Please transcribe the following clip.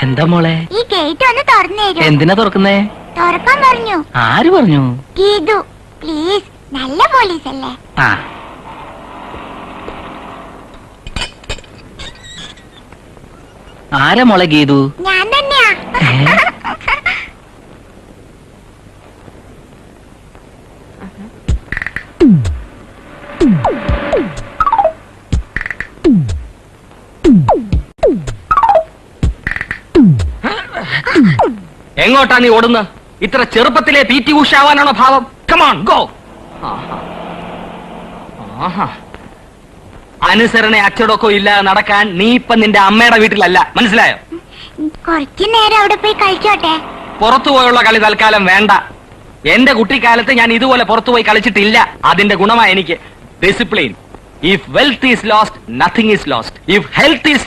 എന്താ മോളെ? ഈ ഗേറ്റ് ഒന്ന് തുറന്നു തരൂ. എന്തിനാ തുറക്കുന്നേ? തുറക്കാൻ പറഞ്ഞു. ആര് പറഞ്ഞു? ഗീതു, പ്ലീസ്. നല്ല പോലീസ് അല്ലേ? ആ. ആരാ മോളെ ഗീതു? ഞാൻ തന്നെയാ. എങ്ങോട്ടാ നീ ഓടുന്ന? ഇത്ര ചെറുപ്പത്തിലെ പി.ടി. ഉഷ ആവാനാണോ ഭാവം? Come on go. അനുസരണ അച്ചടക്കോ ഇല്ലാതെ നടക്കാൻ നീ ഇപ്പൊ നിന്റെ അമ്മയുടെ വീട്ടിലല്ല, മനസ്സിലായോ? കുറച്ചു നേരം അവിടെ പോയി കളിച്ചോട്ടെ. പുറത്തു പോയുള്ള കളി തൽക്കാലം വേണ്ട. എന്റെ കുട്ടിക്കാലത്ത് ഞാൻ ഇതുപോലെ പുറത്തുപോയി കളിച്ചിട്ടില്ല. അതിന്റെ ഗുണമായി എനിക്ക് discipline. If wealth is lost, nothing is lost. If health is